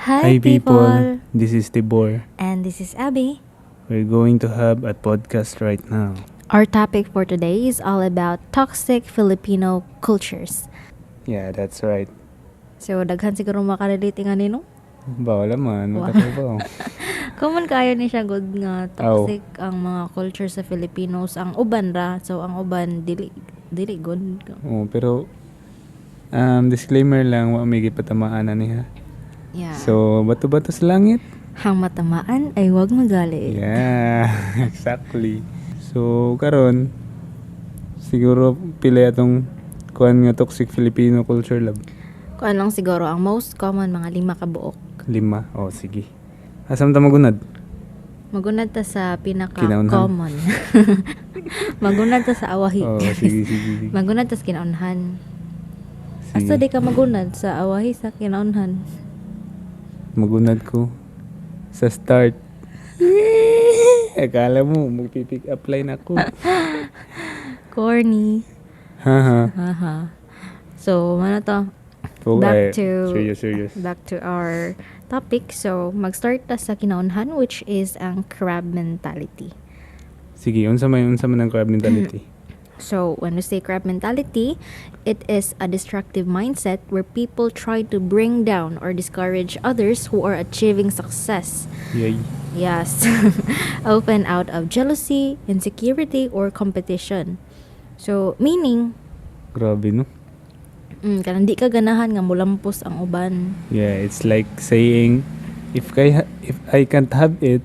Hi people, this is Tibor. And this is Abby. We're going to have a podcast right now. Our topic for today is all about toxic Filipino cultures. Yeah, that's right. So, daghan siguro makarelate nga nino. Bawal naman, matakaw. Common kayo ni siya good nga toxic ang mga culture sa Filipinos. Ang uban ra, so ang uban dili good. Pero disclaimer lang, wa may gipatamaan na niya. Yeah. So, bato-bato sa langit? Hang matamaan ay wag magalit. Yeah, exactly. So, karon siguro pila atong kuan nga toxic Filipino culture lab. Kung lang siguro ang most common mga 5 ka buok. 5? Oh, sige. Asam ta magunad? Magunad ta sa pinaka Kinaunhan. common. Magunad ta sa awahi. Oh, sige. Magunad ta sa kinaunhan. Sige. Asa di ka magunad sa awahi sa kinaunhan? Magunad ko sa start. Akala mo, magpipick up line ako. Corny. Haha. Haha. So, ano to? Oh, Back to- serious. Back to our topic. So, mag-start ta sa kinaunhan, which is ang crab mentality. Sige, unsa man ang crab mentality? So, when we say crab mentality, it is a destructive mindset where people try to bring down or discourage others who are achieving success. Yay. Yes. Open out of jealousy, insecurity, or competition. So, meaning, Grabe, no? kanang di ka ganahan nga mulampos ang uban. Yeah, it's like saying, if I can't have it,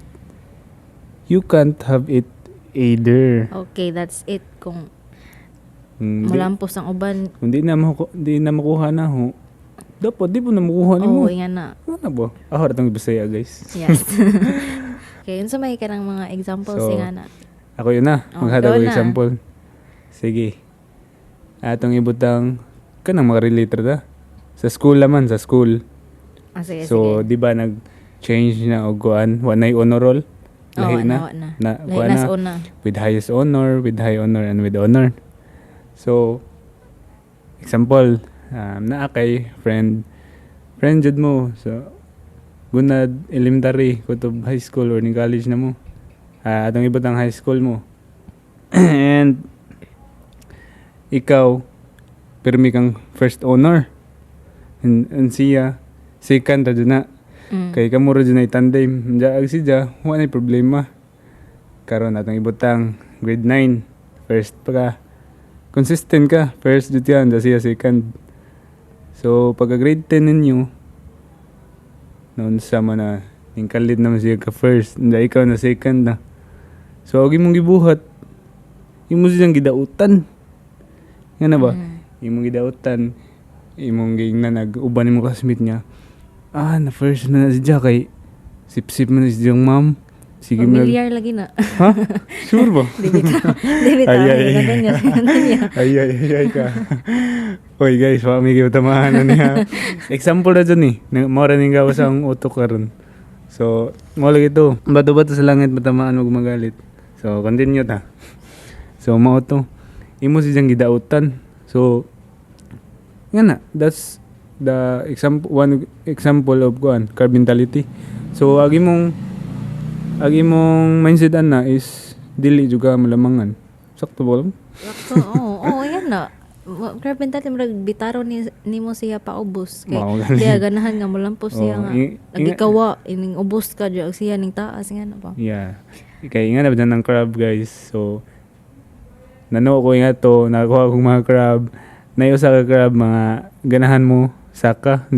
you can't have it either. Okay, that's it. Kung Hindi, mulampos ang uban, kung di na makuha na ho, dapat di po na makuha ni mo. oo, yan na. Ano ba? Ako ratang Bisaya, guys. Yes. Okay, yun sa may ka ng mga examples So, nga na. Ako yun na. Oh, Maghatag go ko na. example. Sige. Atong ibutang kanang makarelate ta. Sa school naman, sa school. Sige, So, sige. di ba nag-change na og kuan, wanay honor roll? Lahi na. Lahi kuan na na, sa una. with highest honor, with high honor, and with honor. So, example, naa kay friend jud mo. So, gunad elementary, kutob high school or ni college na mo. Atong ibutang high school mo. And ikaw pirmi kang first honor. And siya second ra jud na. Kay kamo ra jud na tandem. Diya ag siya, wala na problema. Karon atong ibutang grade 9, first pa ka. Consistent ka, first jud yan, da siya second. So pagka grade 10 ninyo, noon sa na ning kalit naman siya ka first, da ikaw na second na. So agi mong gibuhat, imo siyang gidautan. Nga na ba? Imong gidautan, imong gingnan nag-uban nimo classmate niya. Na first na siya kay sip-sip man siya yung ma'am. Sige mo. Familiar lagi na. Ha? Sure ba? Dibita. Ay ka. Oy guys, wa may tamahan na niya. Example na dyan Mao ra ning gawas ang utok karon. So, mo lagi ito. Bato-bato sa langit matamaan og magalit. So, continue ta. So, mao to. Imo siyang gidautan. So, nga na, that's the one example of crab mentality. So, agi mong mindset na is dili juga malamangan. Sakto ba lang? Lakto, oo, yan na. Crab mentality, bitaro ni mo siya paubos. Kay, Wow, galing. diya ganahan nga mulampos siya nga. inga- Nagikawa, ining ubos ka, diya siya ning taas nga na pa. Yeah. Kaya nga na ba ng crab guys. So, nano ko nga to, nakakuha kong mga crab. Naiusa ka crab, mga ganahan mo, saka,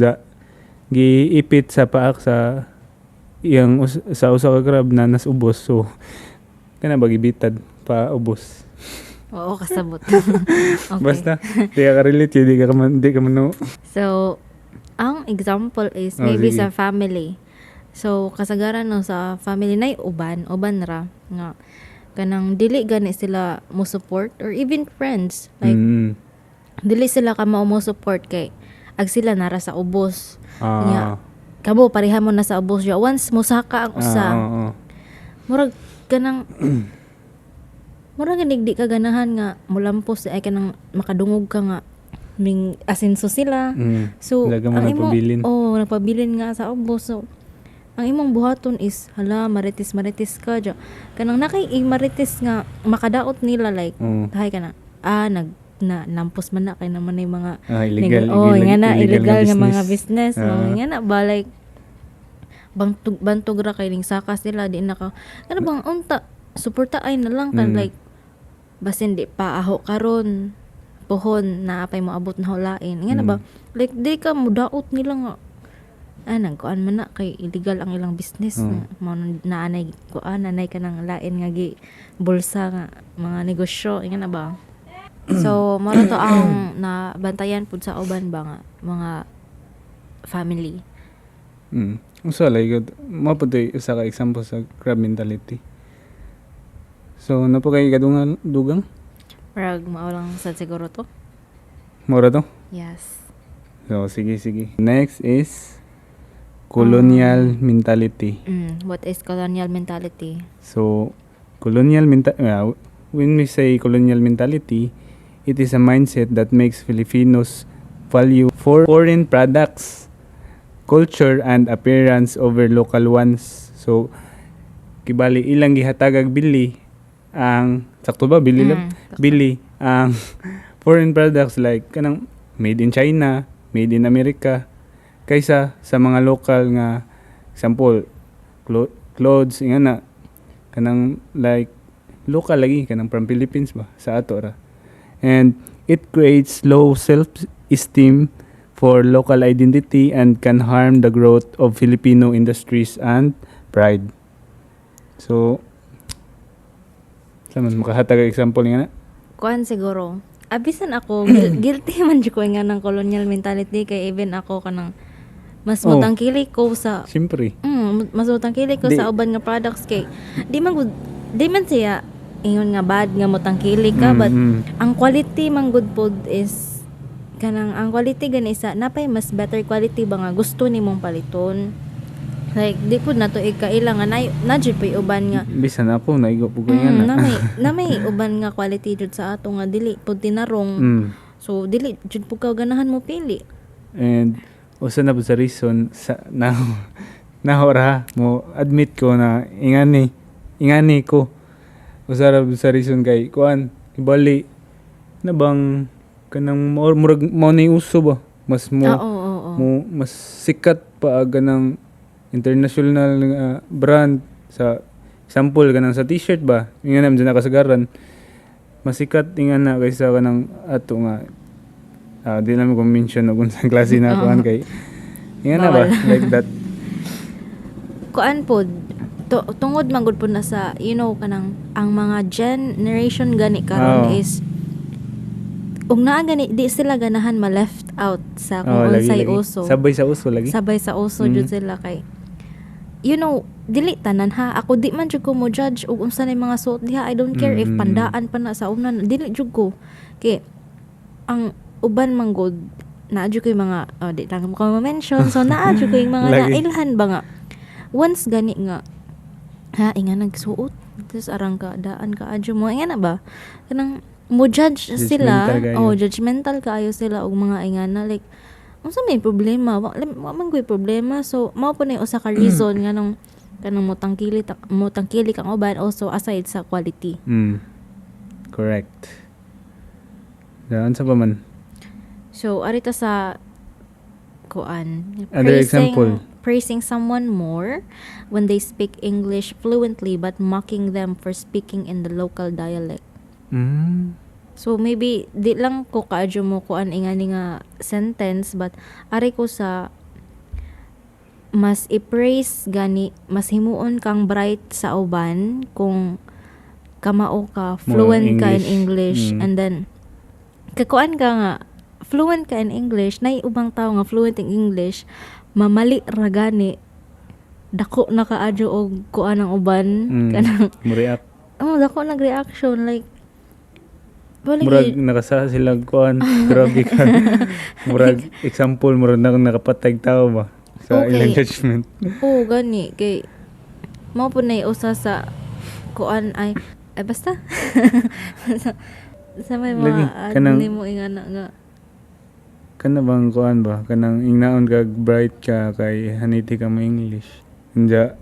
giipit sa paak sa sa usa ka crab na nas ubos. So, kana ba gibitad pa ubos. Oo, kasabot. Okay. Basta, di ka relate, di ka man So, ang example is Oh, maybe sige. sa family. So, kasagaran no sa family na uban ra nga kanang dili gani sila mo support or even friends. Like dili sila ka mo support kay ag sila nara sa ubos. Nga, kamo pareha mo na sa ubos ya. Once musaka ang usa. Murag kanang murag ganig di ka ganahan nga mulampos ay kanang makadungog ka nga asenso sila. So Daga mo ang imong nagpabilin. nagpabilin nga sa ubos. So ang imong buhaton is hala marites ka dya. Kanang nakay marites nga makadaot nila like hay kana nampos man na kay naman ay mga Illegal, illegal nga mga business. business. Nga na ba like bantog ra kay ning sakas nila di na ka ano bang unta suporta ay na lang kan like basin di pa aho karon pohon na apay mo abot na hulain nga na ba like di ka mudaot nila nga nagkuan man na kay illegal ang ilang business nga mao naanay nanay ka nang lain nga gi bulsa nga mga negosyo nga na ba. So mao to ang nabantayan pud sa uban ba nga mga family. Usa like maputoy usa ka example sa crab mentality. So napo kay kadungan dugang? Parag mao lang sad siguro to. Mora to? Yes. So sige. Next is colonial mentality. What is colonial mentality? So when we say colonial mentality, it is a mindset that makes Filipinos value foreign products, culture and appearance over local ones. So kibali ilang gihatagag bili ang sakto ba bili ang foreign products like kanang made in China, made in America kaysa sa mga local nga example clothes nga na kanang like local lagi kanang from Philippines ba sa ato ra. And it creates low self-esteem for local identity and can harm the growth of Filipino industries and pride. So, saan makahatag example nga na? Kuan siguro. Abisan ako, guilty man jud ko nga ng colonial mentality kay even ako kanang mas mutangkili ko sa Siyempre. mas mutangkili ko sa uban nga products kay di man siya ingon nga bad nga mutangkili ka but ang quality man good food is kanang ang quality gani isa napay mas better quality ba nga gusto nimong paliton like di pud nato ikailang nga na jud pay uban nga Bisan ako naigo po kaya na. na may uban nga quality jud sa ato nga dili pud tinarong so dili jud pud ka ganahan mo pili. And usa na po sa reason sa nahora mo admit ko na ingani ko usa ra sa reason kay kuan ibali na bang kanang murag mo na uso ba mas mas sikat pa ganang international brand sa example kanang sa t-shirt ba ingan nam dyan nakasagaran masikat ingan na kaysa kanang ato nga di namin kung mention o kung sa klase na kuan kay ingan na ba like that kuan pod tungod man gud po na sa kanang ang mga generation gani karon is naa gani di sila ganahan ma left out sa kung unsay uso sabay sa uso jud sila kay dili tanan ha ako di man jud ko mo judge og unsa nay mga suot diha I don't care if pandaan pa na sa una dili jud ko kay ang uban man gud naa jud ko mga di lang ko ma-mention so naa jud ko yung mga nailhan ba nga once gani nga inga nagsuot tapos arang ka daan ka adyo mo inga na ba kanang mo judge sila judgmental kaayo sila og mga inga na like unsa may problema wa man koy problema so mao po na usa ka reason nga nung kanang motangkili kang uban also aside sa quality. Correct. Daan sa pa man. So arita sa kuan other example praising someone more when they speak English fluently but mocking them for speaking in the local dialect. So maybe di lang ko kaadyo mo kuan ingani nga sentence but ari ko sa mas i-praise gani mas himuon kang bright sa uban kung kamao ka fluent ka in English and then kakuan ka nga fluent ka in English nay ubang tao nga fluent in English mamali ra gani dako na kaadyo og kuan ang uban kanang mo react dako nag-reaction like murag nakasa sila kuan grabe ka murag example murag nakapatay tao ba sa ilang judgment gani kay mao po na usa sa kuan ay basta sa may mga nimo ingana nga kana bang kuan ba kanang ingnaon kag bright ka kay haniti ka mo English. Nya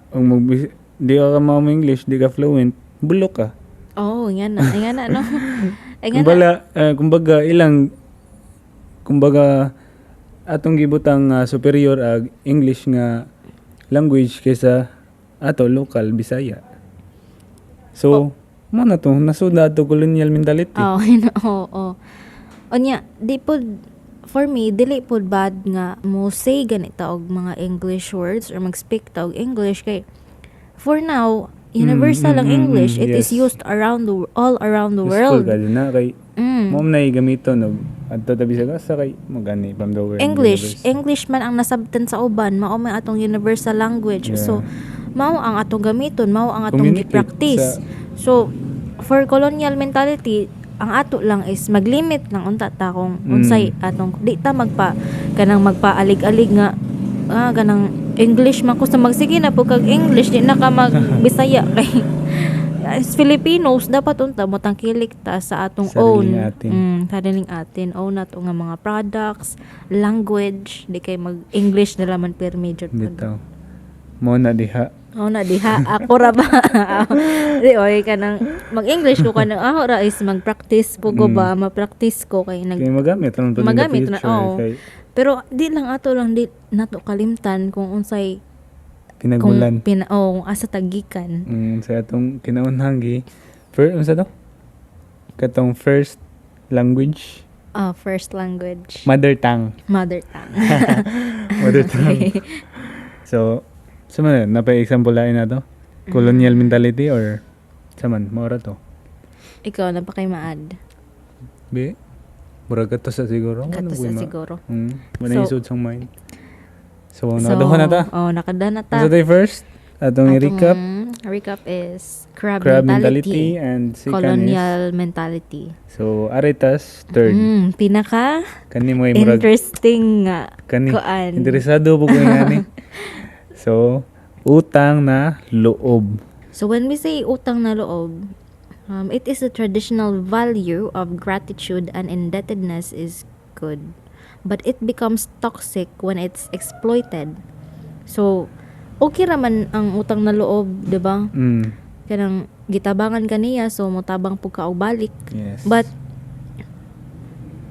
ang di ka mo English, di ka fluent, bulok ka. Oh, nga na no. Ay nga na. Kumbaga kumbaga atong gibutang superior ag English nga language kaysa ato local Bisaya. So, mo na to nasud ato colonial mentality. Oh, oo. Onya, di pod for me dili pod bad nga mo say ganito og mga English words or mag-speak ta og English kay for now universal ang English. It is yes. used all around the Useful world. ka din na kay mo na gamiton og adto ta Bisaya sa kay mo gani from the word English man ang nasabtan sa uban, mao man atong universal language. Yeah. So mao ang atong gamiton, mao ang atong Communicate gi-practice. So for colonial mentality, ang ato lang is maglimit lang unta ta kung unsay atong di ta magpaalig-alig nga ganang English man ko sa magsige na po kag English di na ka mag Bisaya kay as Filipinos dapat unta mo tangkilik ta sa atong Sariling own atin. sariling atin own nato nga mga products, language, di kay mag English nila man per major bitaw. Mo na diha. na diha ako ra ba di oy kanang mag-English ko kanang ako ra is mag-practice po ko ba ma-practice ko kay Kay magamit lang to magamit in the na future, oo. kay Pero di lang ato lang di nato kalimtan kung unsay pinagulan. asa tagikan. Sa atong kinaunhang gi unsa to? Katong first language, First language, mother tongue. mother tongue. Mother tongue. So, sa man napay-example lain na to? Colonial mentality or sa man mo ra to? Ikaw na pa kay maad. Be, murag kato sa siguro. Kato sa siguro. Wala So- isod sang mind. So, nakadaho na ta. Nakada na ta. Sa tayo first, atong i-recap. Recap is crab Crab mentality, mentality and second is colonial mentality. so aritas third. Pinaka Kani mo murag interesting nga kani kuan. interesado po ko ngani. So utang na loob. So when we say utang na loob, it is a traditional value of gratitude and indebtedness is good, but it becomes toxic when it's exploited. So okay raman ang utang na loob, 'di ba? Kanang gitabangan kaniya so motabang pug ka og balik. Yes. But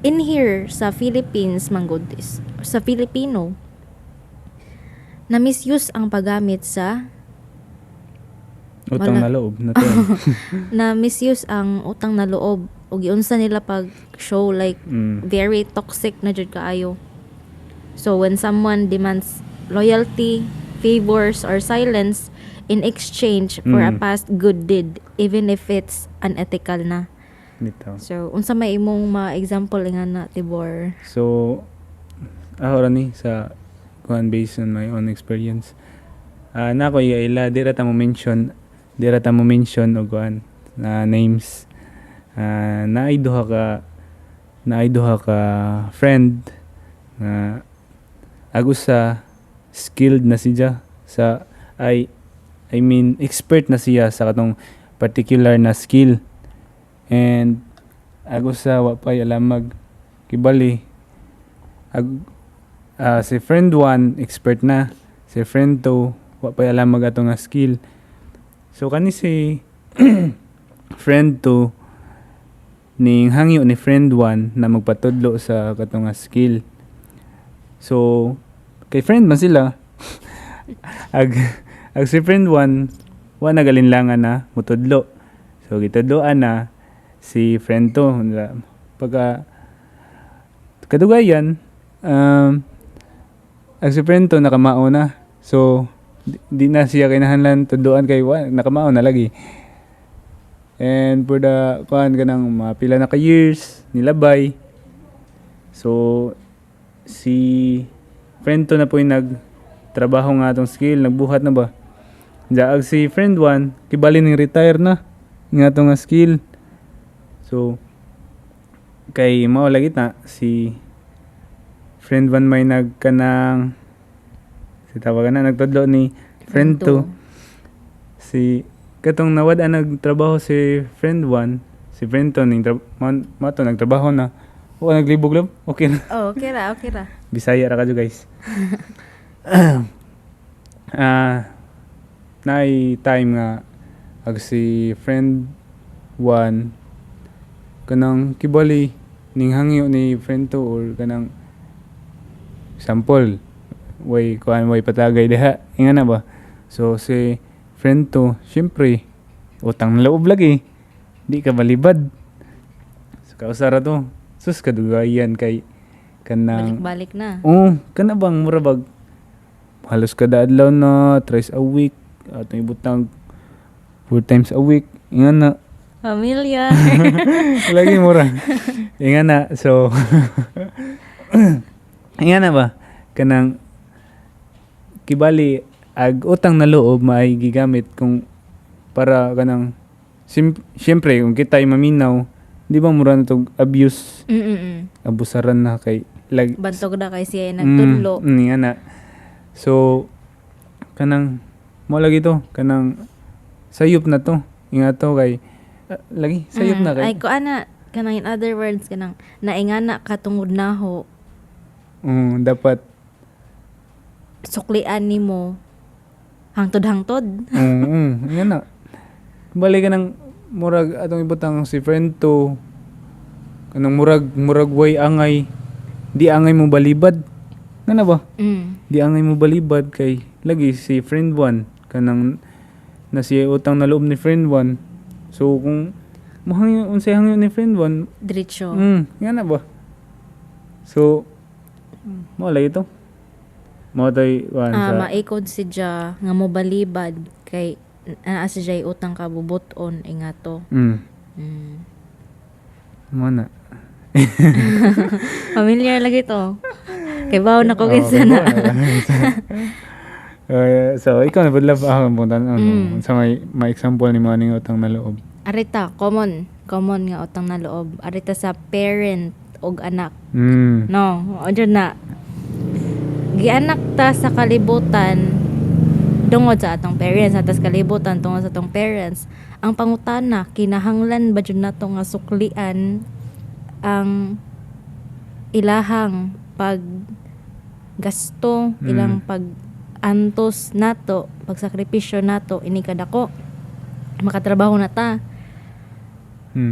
in here sa Philippines manggod is sa Filipino na misuse ang paggamit sa utang wala. na loob na to. na misuse ang utang na loob o giunsa nila pag show like very toxic na jud kaayo. So when someone demands loyalty, favors or silence in exchange for a past good deed even if it's unethical na. Nito. So unsa may imong ma-example nga na Tibor? So ako ra ni sa kuan based on my own experience. Na ko ila dira ta mo mention og kuan na names. Naay duha ka friend nga agusa skilled na siya sa I mean expert na siya sa katong particular na skill. And agusa wa pa alamag kibali si friend 1 expert na, si friend 2 wa pa alamag ato nga skill. So kani si friend 2 ning hangyo ni friend 1 na magpatudlo sa katong nga skill. So kay friend man sila ag si friend 1 wa nagalinlangan na mutudlo. So gitudloan na si friend 2 pagka kadugayan ang si friend 2 nakamao na. So di na siya kinahanglan tudloan kay nakamao na lagi. And for the kuan kanang mga pila na ka years nilabay. So si friend 2 na po yung nagtrabaho nga atong skill, nagbuhat na ba. Daag si friend 1 kibali ning retire na nga atong nga skill. So kay mao lagi na si friend 1 may nagkanang si tawagan na nagtudlo ni friend 2 si katong nawad ang nagtrabaho si friend 1 si friend 2 ning nagtrabaho na O naglibog lang. Okay na. Oh, okay ra. Bisaya ra kadyo guys. Naay time nga ag si friend 1 kanang kibali ning hangyo ni friend 2 or kanang sample way patagay diha inga na ba. So si friend 2 syempre utang na loob lagi di ka balibad. So kausara to sus kadugayan kay kanang Balik-balik na. kana bang murabag halos kada adlaw na thrice a week atong ibutang 4 times a week inga na Familiar. lagi mura inga na so inga na ba kanang kibali ag utang na loob maay gigamit kung para kanang syempre kung kita ay maminaw di ba mura na to abuse abusaran na kay Bantog na kay siya nagtudlo. nga na. So, kanang, mo lagi to, kanang, sayop na to. Inga to kay, lagi, sayop na kay. Ay, ko ana, kanang in other words, kanang, naingana katungod na ho, Dapat, suklian ni mo, hangtod-hangtod. nga na. Balik ka ng, murag, atong ibutang si friend to, kanang murag way angay, di angay mo balibad. Nga na ba? Di angay mo balibad kay lagi si friend 1 kanang nasiya utang na loob ni friend 1. So kung mahangyo unsay hangyo ni friend 1, Diretso. nga na ba? So mo lagi to. Mo tay sa Maikod si Ja nga mo balibad kay naa si Jay utang ka bubuton inga to. mo na. Familiar lagi to. Kay bawo na ko kinsa na. So ikaw na budlap ako puntan sa may example ni mga ning utang na loob. Arita, common nga utang na loob. Arita sa parent og anak. No, o dyan na. Gianak ta sa kalibutan dungod sa atong parents, atas kalibutan tungod sa atong parents. Ang pangutana, kinahanglan ba dyan na to nga suklian ang ilahang pag gasto, ilang pag antos nato, pagsakripisyo nato, ini kadako makatrabaho na ta.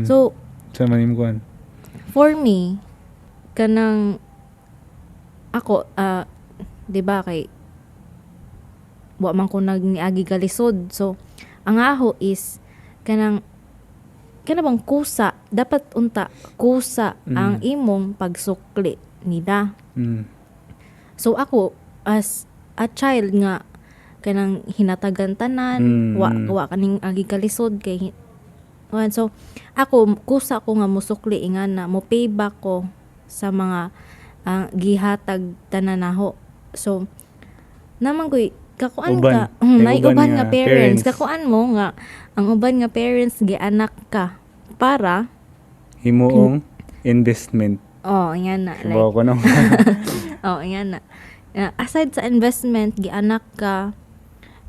So, sa manimkuan. for me, kanang ako, di ba kay wa man ko nagniagi kalisod. So, ang aho is kanang bang kusa, dapat unta kusa ang imong pagsukli nila. So ako as a child nga kanang hinatagan tanan, wa kaning agi kalisod kay so ako kusa ko nga musukli inga na mo payback ko sa mga gihatag tanan naho. So naman koy kakuan ka may uban nga parents kakuan mo nga ang uban nga parents gianak ka para himuong investment. nga na like Bawa ko no. nga na. Aside sa investment, gianak ka,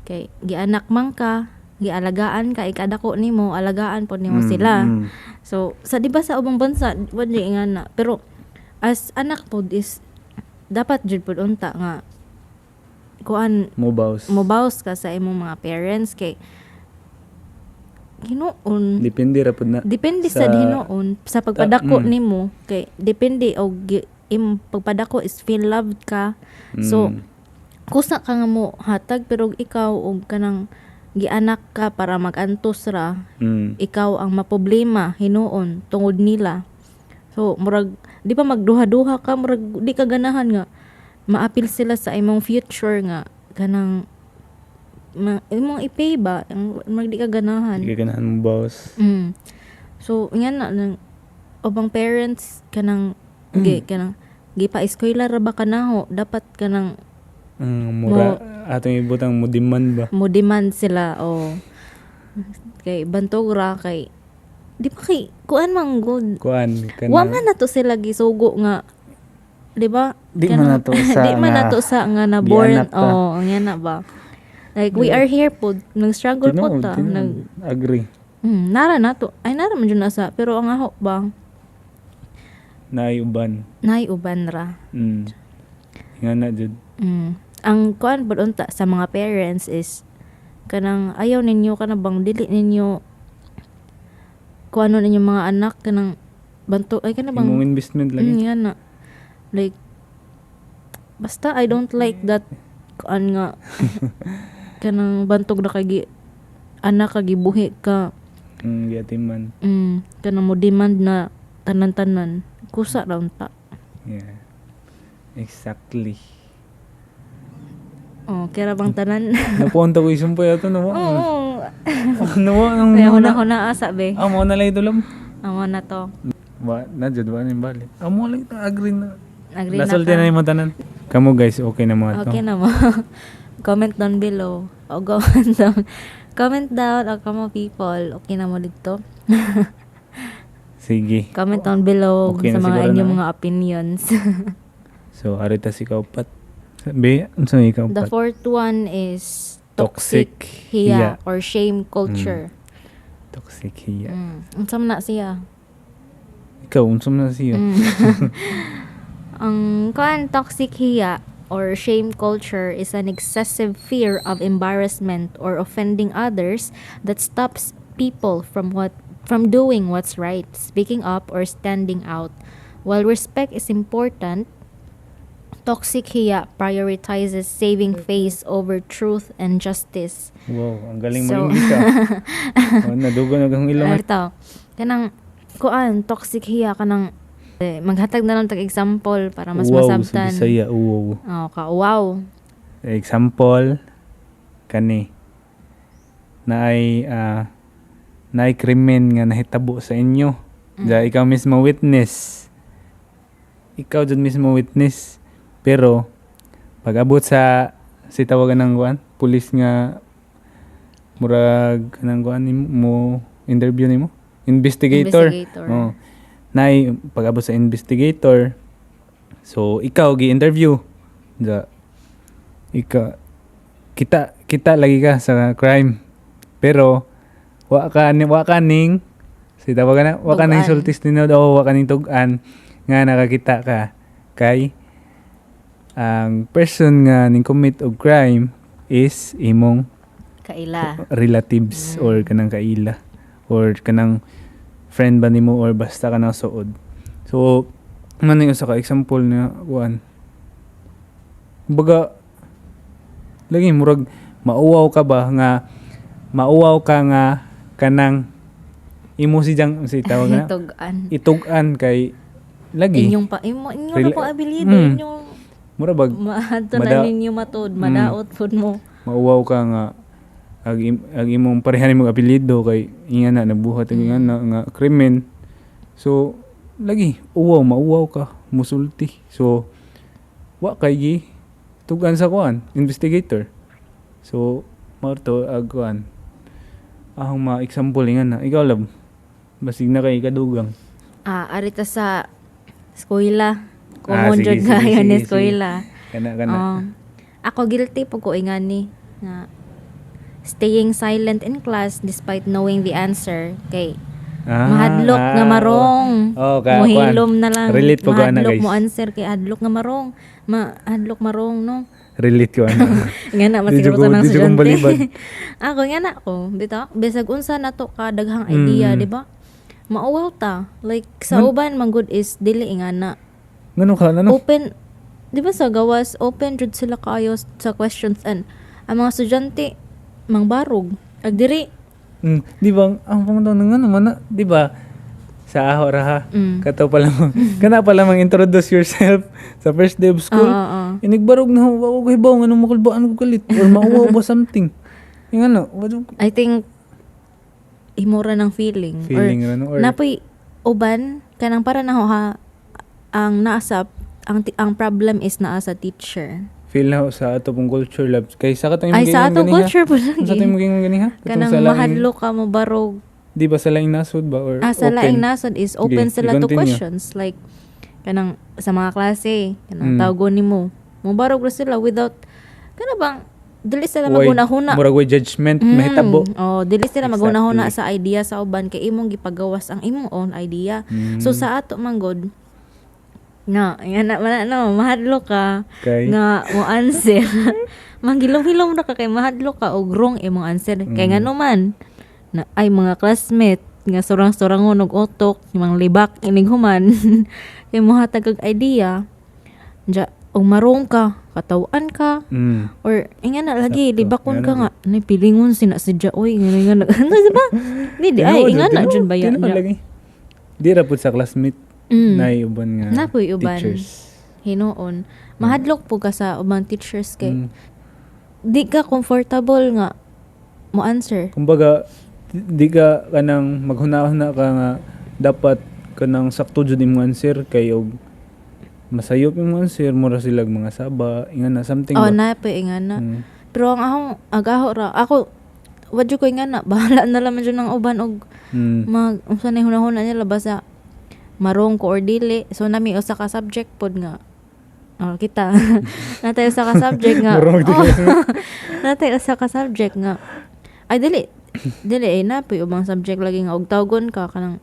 kay gianak man ka, gialagaan ka, ikadako nimo, alagaan po nimo sila. So, sa di ba sa ubang bansa, wala nga na. Pero, as anak po is, dapat jud po unta nga, kuan, mubaws ka sa imong mga parents, kay, hinoon. Depende ra pud na. Depende sa hinoon, sa pagpadako nimo, kay, depende, o pagpadako is feel loved ka. So kusa ka nga mo hatag pero ikaw og kanang gianak ka para magantos ra. Ikaw ang maproblema hinuon tungod nila. So murag di pa magduha-duha ka, murag di ka ganahan nga maapil sila sa imong future nga kanang imong i-pay ba murag di ka ganahan. Di ka ganahan mo boss. So nga na obang parents kanang kanang gipa eskwela ra ba kanaho dapat kanang mura atong ibutang mo demand ba mo demand sila kay bantog ra kay di ba kay kuan man good wa man nato sila gisugo nga di ba di man nato sa nga na born nga na ba like we are here po nang struggle po ta agree nara man jud na sa pero ang aho ba naay uban. Nay uban ra. Nga na jud. Ang kuan pud unta sa mga parents is kanang ayaw ninyo kana bang dili ninyo kuano ninyo mga anak kanang banto ay kana bang Imong investment lagi. nga na. Like basta I don't like that kuan nga kanang bantog na kay anak kag gibuhi ka. Yatiman. Kanang mo demand na tanan-tanan. Kusa ra unta. Yeah. Exactly. Oh, kaya bang tanan? Napunta ko isang pa yato na mo. Oo. Nawa nang Kaya huna asa be. Amo na lang ito lang. Amo na to. Wa na jud ba ning balik. Amo lang ito agree na. Agree na Nasulti ka. na yung tanan. Kamu guys, okay na mo ato. Okay na mo. Comment down below. O comment down o kamo people. Okay na mo dito. Sige. Comment down below Okay sa na mga siguro inyong na, mga opinions. So, arita si kaupat. Be, ano ikaw The pat? fourth one is Toxic toxic hiya. hiya or shame culture. Toxic hiya. Unsam na siya. Ikaw, unsam na siya. Ang toxic hiya or shame culture is an excessive fear of embarrassment or offending others that stops people from doing what's right, speaking up or standing out. While respect is important, toxic hiya prioritizes saving face over truth and justice. Wow, ang galing So- mo English ah. Nadugo na kang ilong. Ito, kanang toxic hiya kanang maghatag na lang tag example para mas Wow, sa masabtan. Bisaya, wow. Wow. Example, kani. Naay krimen nga nahitabo sa inyo. Ja, ikaw mismo witness. Ikaw jud mismo witness. Pero, pag abot sa si tawagan ng kuan, pulis nga murag kanang kuan mo interview nimo, investigator. Oh. Nay pag abot sa investigator. So ikaw gi-interview. Ja. Kita lagi ka sa crime. Pero wa ka ning si tawagan na wa ka ning Tug-an. sultis tinod o wa ka ning tug-an nga nakakita ka kay ang person nga ning commit og crime is imong Kaila. relatives or kanang kaila or kanang friend ba nimo or basta ka na suod. So man yung sa ka example na kuan. Baga lagi murag mauwaw ka nga kanang imo si tawag na Tugan. itug-an kay lagi Inyong na po abilido. Mm. Inyong mura bag maato na ninyo matod. Madaot po mo. mauwaw ka nga ag imong parehan imong apelyido kay inga na nabuhat ang inga na nga krimen. So lagi mauwaw ka musulti. So wa kay gi tugan sa kuan investigator. So marto ag kuan ahong ma-example nga na ikaw lab basig na kay kadugang. Arita sa eskwela. Ah, Common sige, jud sige, kayo ni sige, eskwela. Kana. Ako guilty pag ko ingani nga staying silent in class despite knowing the answer kay mahadlok nga marong. Oh, ka Mohilom na lang. Relate po ko ana Mahadlok guys. mo answer kay hadlok nga marong. Mahadlok marong no. Relate ko ana. Nga na Di masiguro ko- ka ng di ko balibad. estudyante. Ako nga na ko. Bitaw, bisag unsa na to ka daghang idea, di ba? Mauwaw ta. Like sa uban man good is dili nga na. Ngano ka ano? Open, di ba sa gawas, open jud sila kaayo sa questions and ang mga estudyante mangbarog. Ag diri, Di ba ang pangdaw nga naman na, di ba? Sa aho ra ha. Mm. Kato pa lamang. Kana pa lamang introduce yourself sa first day of school. Inigbarog na ako kay bawo nga makulbaan ko kalit or mauwaw ba something. Yung ano, I think imura ng feeling. feeling ra no or Napoy uban kanang para na ha ang naasa ang problem is naa sa teacher. feel na ako sa ato pong culture labs. Kay sa katong Ay sa atong culture po lang. Sa atong maging gani ha? Kanang sa laing- mahadlok ka mo barog. Di ba sa laing nasod ba or Sa open? laing nasod is open Sige, sila to i-continue. questions like kanang sa mga klase kanang Mm. tawgon nimo. Mo barog ra sila without kana bang dili sila Way- magunahuna. Murag way judgment, mahitabo. Dili sila Exactly. magunahuna sa idea sa uban kay imong gipagawas ang imong own idea. Mm. So sa ato man god Nga, na mahadlo ka Kay nga mo answer. Manghilom-hilom na ka kay mahadlo ka og wrong imong answer. Kay nga man na ay mga classmate nga surang-surangon og utok, mga libak inig human. Kay mo hatag og idea. Ja, og marong ka, katawan ka, or nga na lagi Sakto. libakon ka Nga nga. Nay pilingon sina sidya oy nga. Ano ba? Di ay nga na jud bayan. lagi. Di ra pud sa classmate na uban nga Napoy uban. teachers. Hinoon. Mahadlok po ka sa ubang teachers kay Mm. di ka comfortable nga mo answer. Kumbaga di ka kanang maghuna-huna ka nga dapat kanang sakto jud imong answer kay og masayop imong answer mura sila mga saba inga na something Oh, ba? na po nga na. Mm. Pero ang akong agaho ra ako wadyo ko nga na bahala na lang jud ng uban og Mm. unsa na hunahuna nila basta marong ko or dili. So nami usa ka subject pod nga kita. Natay usa ka subject nga. Marong dili. Natay usa ka subject nga. Ay dili na po ubang subject lagi nga og tawgon ka kanang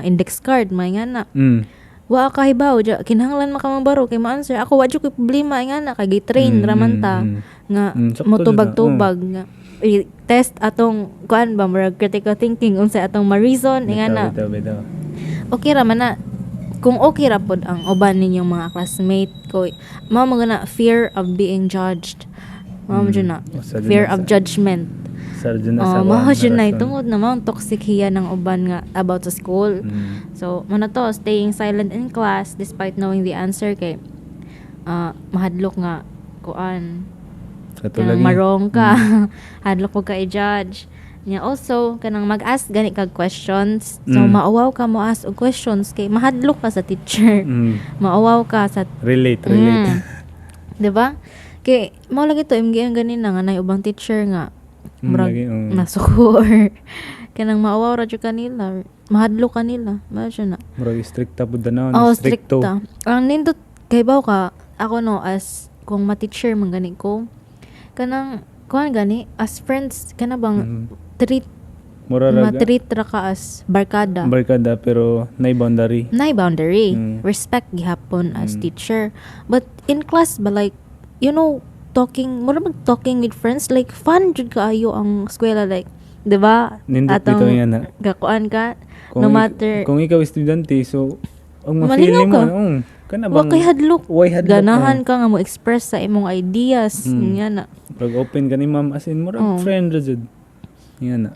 index card may nga na. Mm. Wa ka hibaw ja kinahanglan makamabaro kay ma-answer. Ako wadyo ko problema nga na kay gi-train raman ta nga sakto mo jud na. tubag-tubag nga test atong kuan ba murag critical thinking unsa atong ma-reason nga na. Bitaw. Okay ra man na kung okay ra pod ang uban ninyong mga classmate ko mao mo na fear of being judged. Mao mo na Usa dun fear na of sa- judgment. Sardiyo na sa Mao kuwan jud na rason. tungod na mao toxic hiya ng uban nga about sa school. Mm. So, muna to, staying silent in class despite knowing the answer kay mahadlok nga kuan Katulad kanang marong ka. Hadlok ko ka i-judge. Nya also kanang mag-ask gani kag questions. So maawaw ka mo ask og questions kay mahadlok ka sa teacher. Maawaw ka sa Relate. 'Di ba? Kay mao lagi to imgi ang ganina nga nay ubang teacher nga murag lagi, nasuko or kanang maawaw ra jud kanila. Mahadlok kanila. Mao siya na. Murag stricta pud na Oh, stricto. stricta. Ang nindot kay baw ka, ako no, as kung ma-teacher man gani ko, kanang, kuhan gani, as friends, kana bang, treat, Mura raga. ma-treat ra ka as barkada. Barkada pero nay boundary. Nay boundary. Mm. Respect gihapon as teacher. But in class ba, like, mura mag-talking with friends, like, fun jud kaayo ang eskwela, like, di ba? Nindot dito nga na. Gakuan ka, no matter, Kung ikaw estudyante, so ang Malinaw ma-feeling ka. mo, kana wa kay hadlok. Way hadlok. Ganahan ka nga mo express sa imong ideas. Nga na. Pag open ka ni ma'am, as in, murag Oh. friend ra jud. Yan na.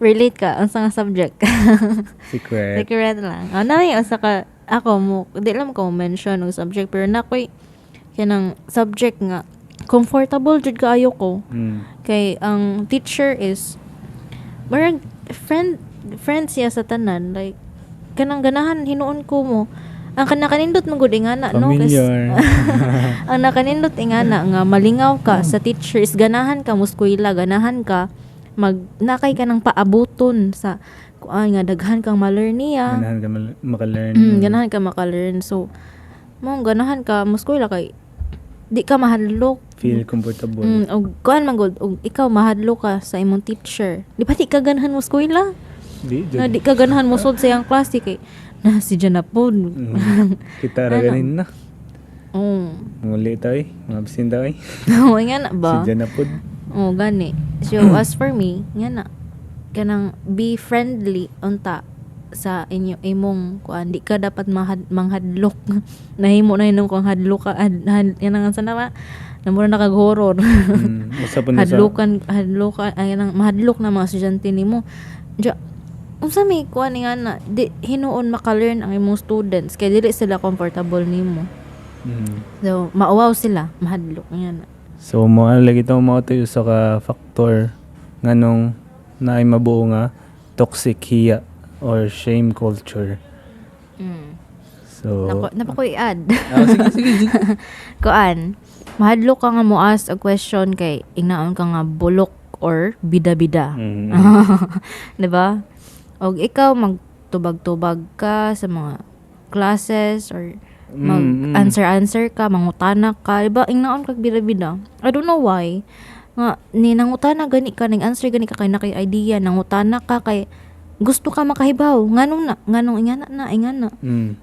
Relate ka ang sa nga subject. Secret. Secret lang. Nami usa ka ako mo di lang ko mention ng subject pero nakoy kanang subject nga comfortable jud kaayo ko. Kay ang teacher is marag friend siya sa tanan, like kanang ganahan hinuon ko mo ang nakanindot man gud ingana no Familiar. ang nakanindot ingana nga malingaw ka sa teacher is ganahan ka mo eskwela, ganahan ka nakay ka ng paabuton sa kuan nga daghan kang ma-learn niya. Ganahan ka maka-learn. Ganahan ka maka-learn. So mo ganahan ka mo eskwela kay di ka mahadlok. Feel comfortable. Og kuan man gud og ikaw mahadlok ka sa imong teacher. Di ba di ka ganahan mo eskwela? Di Na jud. di ka ganahan mo sud sa iyang klase kay na si Janapod. Kita ra ganin na. Oh. Muli tayo. Mabsin tayo. Oo, nga na ba? Si Jana pod. Oh, gani. So, as for me, nga na, kanang be friendly unta sa imong kuan di ka dapat manghadlok. Nahimo na hinong kung hadlok ka yan ang sana ba? Namura na kag horror. Usa po na sa hadlokan ay nang mahadlok na mga estudyante nimo. Ja unsa may kuan nga na di hinuon maka-learn ang imong students kay dili sila comfortable nimo. So, maawaw sila, mahadlok yan. So mo lagi to mo to sa ka factor nganong naay mabuo nga toxic hiya or shame culture. So Napakoy ad. sige. Kuan, mahadlok ka nga mo ask a question kay ingnaon ka nga bulok or bida-bida. 'Di ba? Og ikaw magtubag-tubag ka sa mga classes or mag-answer ka, mangutana ka. Diba, ingnaon kag bida-bida. I don't know why. Nga, nangutana gani ka, nang-answer gani ka kay na kay idea, nangutana ka kay gusto ka makahibaw nganong ingana.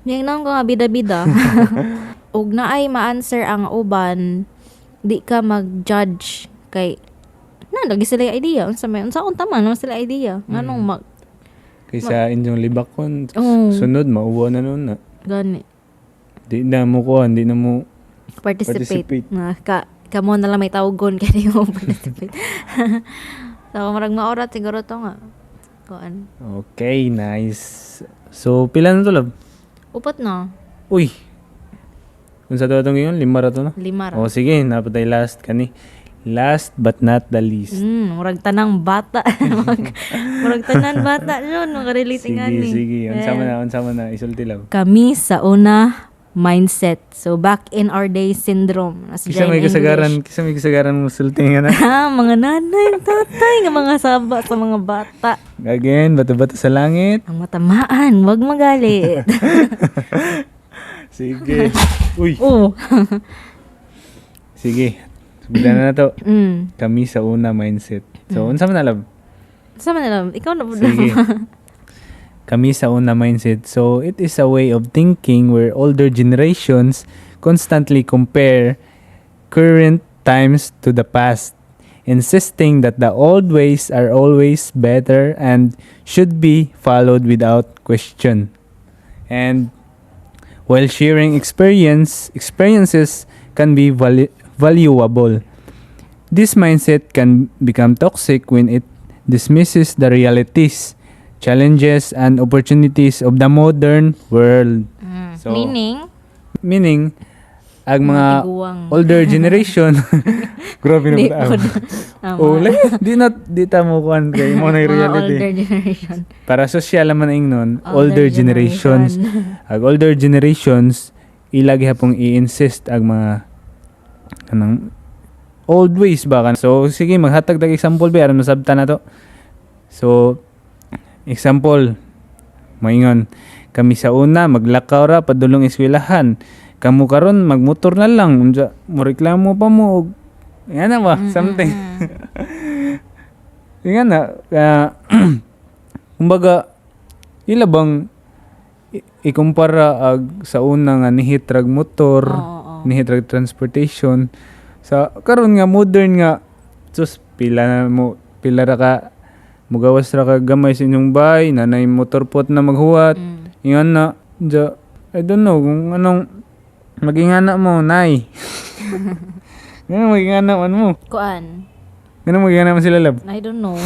Yang nang ko nga bida-bida. Ug naay ma-answer ang uban, di ka mag-judge kay lagi sila idea unsa tama naman sila idea nganong Kaysa inyong libakon, Oo. sunod mauwa na nun na. gani Di na mo participate. Kamo na lang may tawgon kaya di mo participate. So marag maorat siguro to nga. Kuan. Okay, nice. So, pila na to, love? Upat na. Uy! Kung sa tuwatong ngayon, 5 ra to, no? 5 ra. O, sige, napatay last kani. Last but not the least. Murag tanang bata. Murag tanan bata yun. Makarelate Sige, nga ni. sige. Unsa man na, isulti lang. Kami sa una mindset. So back in our day syndrome. As Kisa may kasagaran mo sulti nga na. Mga nanay, tatay, nga mga saba sa mga bata. Again, bato-bato sa langit. Ang matamaan, wag magalit. Sige. Uy, Oo. sige. Subilan na to. Mm. Kami sa una mindset. So, unsa man na, love? Sama na lang. Ikaw na po. Sige. Kami sa una mindset. So, it is a way of thinking where older generations constantly compare current times to the past, insisting that the old ways are always better and should be followed without question. And while sharing experiences can be valuable, this mindset can become toxic when it dismisses the realities, challenges, and opportunities of the modern world. So, meaning, ang mga tiguang. older generation, grabe na Di ba? po. Di ta mo kuhan kay mo na yung Mga reality. older generation. Para social naman ang nun, older generations. Ang older generations, ilagi hapong i-insist ang mga kanang old ways ba kan. So sige, maghatag tag example ba aron masabtan na to. So example, moingon kami sa una maglakaw ra padulong eskwelahan. Kamu karon magmotor na lang unsa mo reklamo pa mo og yan na ba something. Yan na kumbaga ila bang ikumpara sa una nga nihitrag motor, nihitrag transportation sa karon nga modern nga sus pila ra ka mugawas ra ka gamay sa inyong bahay nanay motor pot na maghuwat ingan na I don't know kung anong maging anak mo nay. Ganun maging anak man mo Kuan. ganun maging anak mo sila lab. I don't know.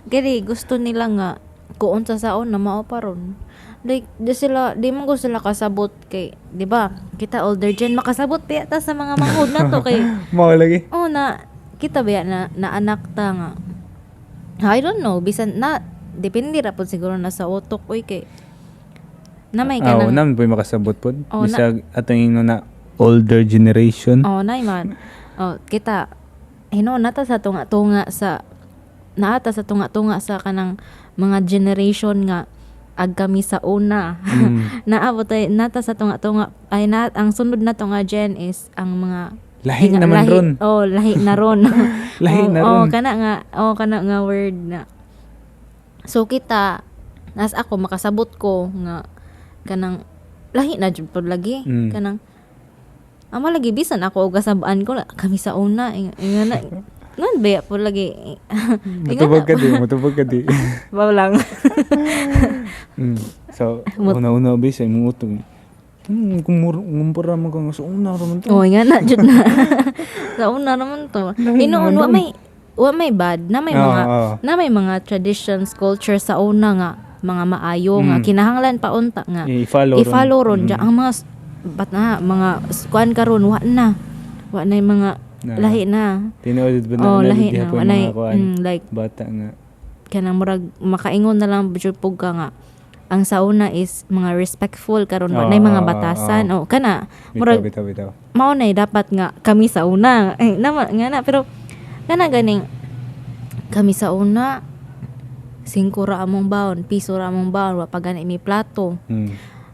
Kaya gusto nila nga kuon sa saon na mao paron. Like di mo gusto sila kasabot kay, di ba? Kita older gen makasabot pa ta sa mga manghod na to kay. Mao lagi. Na kita ba na anak ta nga. I don't know, bisan na depende ra pud siguro na sa utok oy kay. Na may kanang naman po makasabot po. Oh, Bisag atong na older generation. nay man. Kita nata sa tunga-tunga sa naata sa tunga-tunga sa kanang mga generation nga ag kami sa una. Naabot ay nata sa tunga-tunga ay ang sunod na to nga gen is ang mga Lahi naman ron. Lahi na ron. Lahi na ron. Kana nga word na. So kita nas ako makasabot ko nga kanang lahi na jud pod lagi kanang ama lagi bisan ako og kasabaan ko kami sa una ingana nan baya pod lagi Matubag ka di. Baw lang. So una bis ay mo utong kumpara mo kang sa una raman to. Ingana jud na. Sa una raman to. Inuon wa may bad na may mga traditions culture sa una nga mga maayo nga kinahanglan pa unta nga i-follow ron ang mga mga kuan karon wa na yung mga lahi na tinuod ba na lahi na wa na like bata nga kanang murag makaingon na lang jud pug ka nga ang sa una is mga respectful karon wa na mga batasan kana murag bitaw mao na dapat nga kami sa una nga na pero kana ganing kami sa una 5 ra among baon, piso ra among baon, wa pa gani mi plato.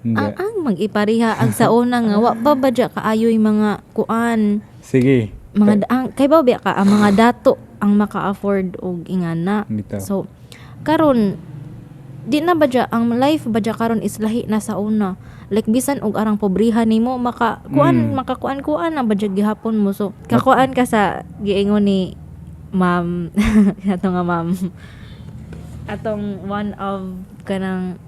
Ang mag-ipariha ang sa una nga wa pa badya kaayoy mga kuan. Sige. Mga kay ba ang mga dato ang maka-afford og ingana. Bitaw. So karon di na ba dya, ang life ba dya karon is lahi na sa una. Like bisan og arang pobrihan nimo makakuan na ba dya gihapon mo. So kakuan ka sa giingon ni ma'am ato nga ma'am atong one of kanang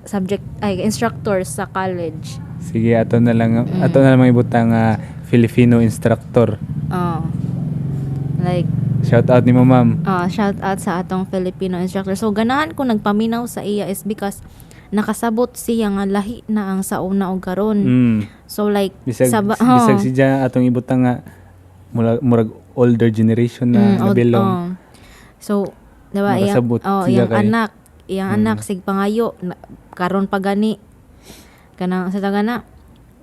subject ay instructors sa college. Sige, ato na lang ibutang Filipino instructor. Like Shout out ni mo, ma'am. shout out sa atong Filipino instructor. So ganahan ko nagpaminaw sa iya is because nakasabot siya nga lahi na ang sa una og karon. So like Bisag siya atong ibutang nga murag older generation na nabilong. So diba Nakasabot siya iyang anak sig pangayo karon pa gani kanang sa tagana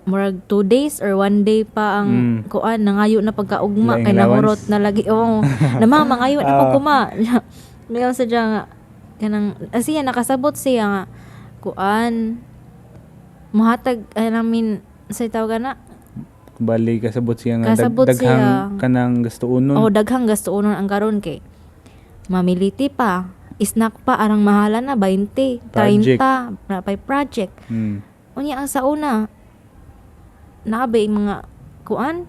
murag 2 days or 1 day pa ang kuan nangayo na pagkaugma kay nahurot na lagi mangayo na pagkuma. Migaw sa diya nga kanang siya nakasabot siya nga kuan muhatag namin sa tawag na bali kasabot siya nga Kasabot daghang siya. kanang gastoonon. daghang gastoonon ang karon kay mamiliti pa snack pa arang mahala na 20 Project. 30 na pay project. Unya ang sa una naabay mga kuan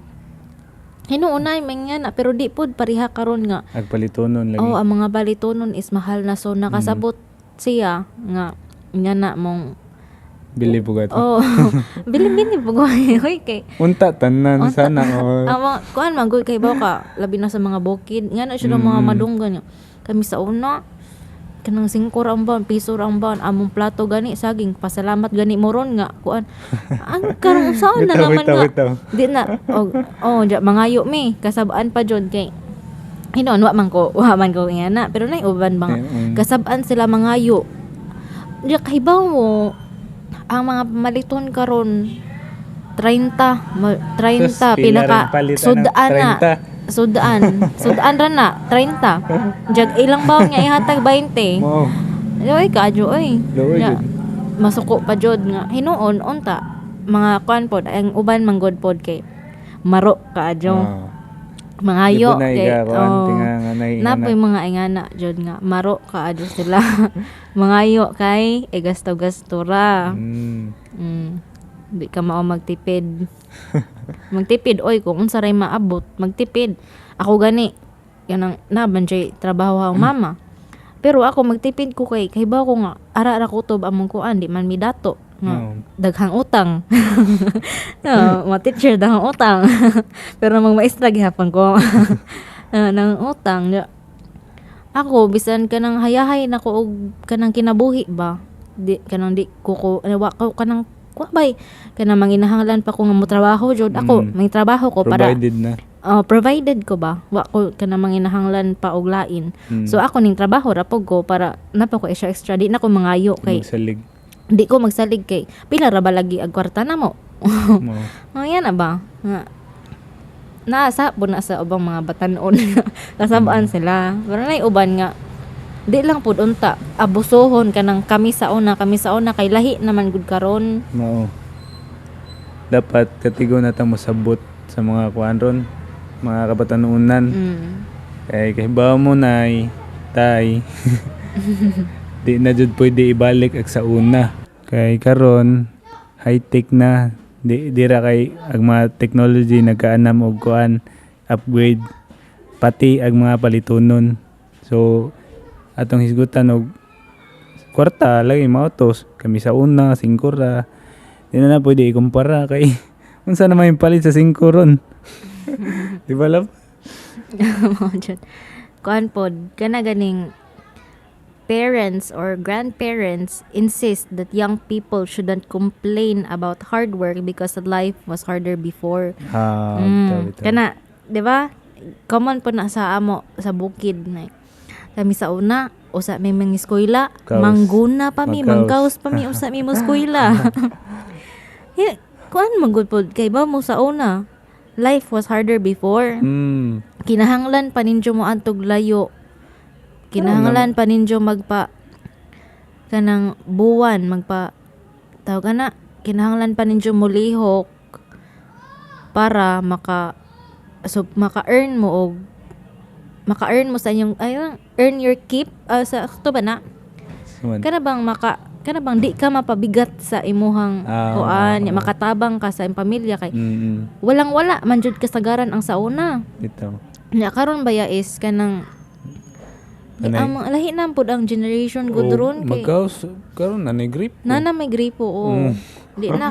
hinuunay man na pero di pud pariha karon nga Agpalitonon lagi. ang mga balitonon is mahal na so nakasabot siya nga na mong Bili po gato. bili bugoy kay Unta tanan sana. ang mga kuan mangoy kay baw ka labi na sa mga bukid nga na siya ng mga madunggan nga kami sa una kanang 5 ra ang baon, piso ra ang baon, among plato gani saging pasalamat gani moron nga kuan ang karong saan na naman nga di na ja mangayo mi kasabaan pa jud kay hinon wa man ko ingana pero nay uban bang kasabaan sila mangayo di kahibaw mo ang mga pamaliton karon 30 pinaka sudaan ra na 30 jag ilang baon nga ihatag 20 oy kadyo oy masuko pa jud nga hinuon unta mga kuan pod ang uban manggod pod kay maro kadyo mangayo kay napoy mga ingana jud nga maro kaadyo sila mangayo kay gasto ra di ka mao magtipid magtipid kung unsa ray maabot magtipid ako gani yanang naban jay trabaho ang mama pero ako magtipid ko kay ba ko nga ara kutob among kuan di man mi dato nga daghang utang mga teacher daghang utang pero mang maestra gihapon ko nang utang ako bisan kanang hayahay nako og kanang kinabuhi ba di kanang di ko kanang kuwabay kanang manginahanglan pa ko nga mo trabaho jud ako may trabaho ko para provided na provided ko ba wa ko kanang manginahanglan pa og lain so ako ning trabaho ra pug ko para napa ko extra di na ko mangayo kay magsalig di ko magsalig kay pila ra ba lagi ag kwarta na mo yan na ba nga naasa po na sa ubang mga batanon kasabaan sila pero nay uban nga di lang pud unta abusohon kanang kami sa una kay lahi naman gud karon dapat katigo na ta mo sabot sa mga kuan ron mga kabatanunan kay bawa mo nay tay di na jud pwede ibalik ag sa una kay karon high tech na di ra kay ag mga technology nagkaanam og kuan upgrade pati ag mga palitonon so atong hisgutan og kwarta lagi mautos kami sa una 5 ra di na pwede ikumpara kay unsa na may palit sa 5 ron di ba love kuan pod kana ganing parents or grandparents insist that young people shouldn't complain about hard work because life was harder before kana di ba common po na sa amo sa bukid na kami sa una usa may mga eskwela mangguna pa mi mangkaos pa mi usa mi mo eskwela kuan magud pod kay ba mo sa una life was harder before kinahanglan pa ninyo mo antog layo kinahanglan pa ninyo magpa kanang buwan magpa tawag na kinahanglan pa ninyo mulihok para maka-earn mo og maka-earn mo sa inyong earn your keep sa to ba na Man. Kana bang di ka mapabigat sa imuhang kuan, nya makatabang ka sa imong pamilya kay walang wala man jud kasagaran ang sauna. Ito. Nya karon baya is kanang Anay? ang lahi na pud ang generation good ron kay Karon na grip. nana may gripo o di na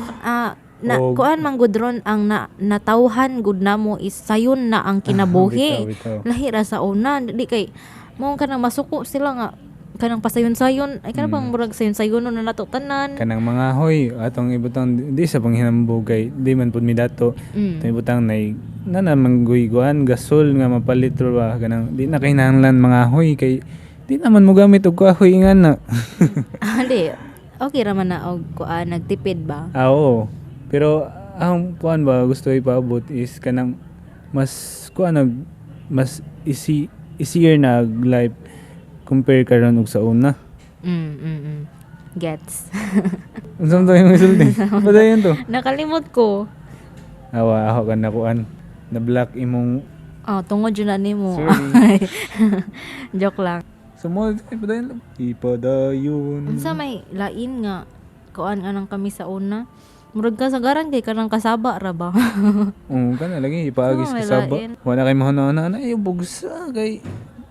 Og- kuan man good ron ang natawhan gud namo is sayon na ang kinabuhi. Bitaw. Lahi ra sa una di kay mo kanang masuko sila nga kanang pasayon-sayon ay kanang bang murag sayon-sayon na nato tanan. Kanang mga hoy atong ibutang di sa panghinambog kay di man pud mi dato. Atong ibutang nay na mangguy-guan gasol nga mapalit ro ba kanang di na kinahanglan mga hoy kay di naman mo gamit og kahoy nga na. Di okay ra man na og kuan nagtipid ba. Oo. Pero ang kuan ba gusto ipaabot is kanang mas kuan mas easier na life compare karon og sa una. Gets. Unsam to yung isulti? Padayon to. Nakalimot ko. Awa ako kan nakuan. Na black imong Tungod yun na nimo. Sorry. Joke lang. sumol padayon. Ipadayon. Unsa may lain nga kuan anang kami sa una. Murag kasagaran kay kanang kasaba ra ba? Kana lagi ipaagis may ka saba. lain. Wala kay mahuna na ay bugsa kay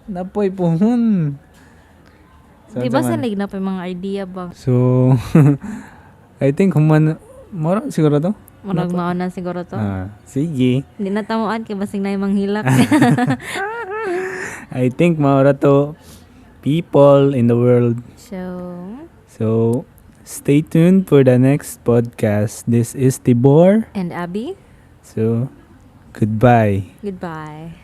napoy pohon. Di ba sa lig na pa mga idea ba? So I think human mara siguro to. Murag maonan siguro to. Sige. Hindi na tamuan kay basing na imong hilak. I think maura to people in the world. So stay tuned for the next podcast. This is Tibor. And Abby, So goodbye. goodbye.